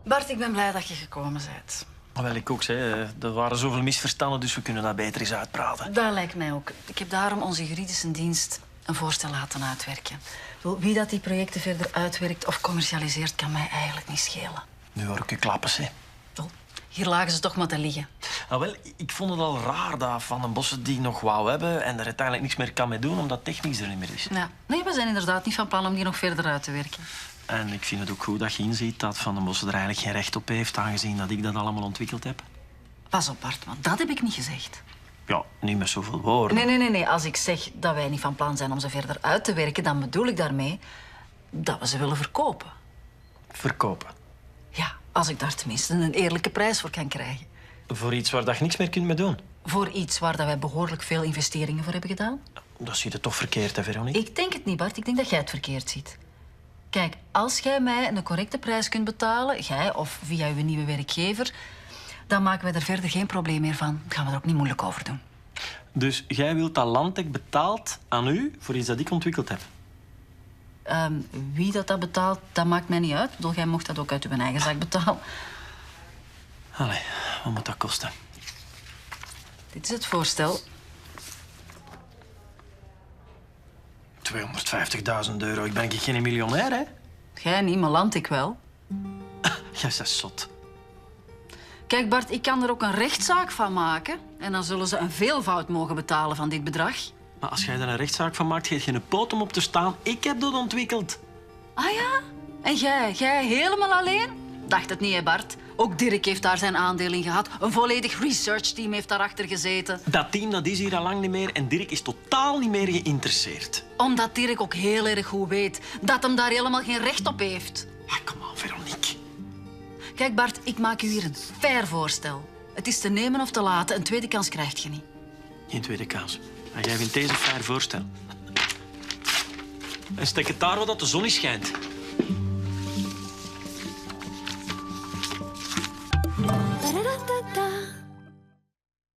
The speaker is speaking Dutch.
Bart, ik ben blij dat je gekomen bent. Wel, ik ook, zei. Er waren zoveel misverstanden, dus we kunnen dat beter eens uitpraten. Dat lijkt mij ook. Ik heb daarom onze juridische dienst een voorstel laten uitwerken. Wie dat die projecten verder uitwerkt of commercialiseert, kan mij eigenlijk niet schelen. Nu hoor ik je klappen, hè. Wel, hier lagen ze toch maar te liggen. Nou, wel, ik vond het al raar dat Van den Bossen die nog wou hebben en er uiteindelijk niks meer kan mee doen, omdat technisch er niet meer is. Ja. Nee, we zijn inderdaad niet van plan om die nog verder uit te werken. En ik vind het ook goed dat je inziet dat Van den Bossen er eigenlijk geen recht op heeft, aangezien dat ik dat allemaal ontwikkeld heb. Pas op, Bart, want dat heb ik niet gezegd. Ja, niet met zoveel woorden. Nee. Als ik zeg dat wij niet van plan zijn om ze verder uit te werken, dan bedoel ik daarmee dat we ze willen verkopen. Verkopen. Ja, als ik daar tenminste een eerlijke prijs voor kan krijgen. Voor iets waar dat je niks meer kunt mee doen. Voor iets waar dat wij behoorlijk veel investeringen voor hebben gedaan? Dat zie je toch verkeerd, hè, Veronique? Ik denk het niet, Bart. Ik denk dat jij het verkeerd ziet. Kijk, als jij mij een correcte prijs kunt betalen, jij of via uw nieuwe werkgever, dan maken wij er verder geen probleem meer van. Dan gaan we er ook niet moeilijk over doen. Dus jij wilt dat Landtech betaalt aan u voor iets dat ik ontwikkeld heb? Wie dat betaalt, dat maakt mij niet uit. Ik bedoel, jij mocht dat ook uit uw eigen zak betalen. Allee, wat moet dat kosten? Dit is het voorstel. 250.000 euro. Ik ben geen miljonair, hè? Jij niet, maar land ik wel. Jij bent zot. Kijk, Bart, ik kan er ook een rechtszaak van maken. En dan zullen ze een veelvoud mogen betalen van dit bedrag. Maar als jij er een rechtszaak van maakt, geef je een poot om op te staan. Ik heb dat ontwikkeld. Ah ja? En jij helemaal alleen? Dacht het niet, hè, Bart? Ook Dirk heeft daar zijn aandeel in gehad. Een volledig researchteam heeft daarachter gezeten. Dat team dat is hier al lang niet meer en Dirk is totaal niet meer geïnteresseerd. Omdat Dirk ook heel erg goed weet dat hem daar helemaal geen recht op heeft. Ah, kom aan, Veronique. Kijk, Bart, ik maak u hier een fair voorstel. Het is te nemen of te laten. Een tweede kans krijg je niet. Geen tweede kans. En jij vindt deze fair voorstel. En stek het daar waar dat de zon niet schijnt. Ba-da-da-da-da.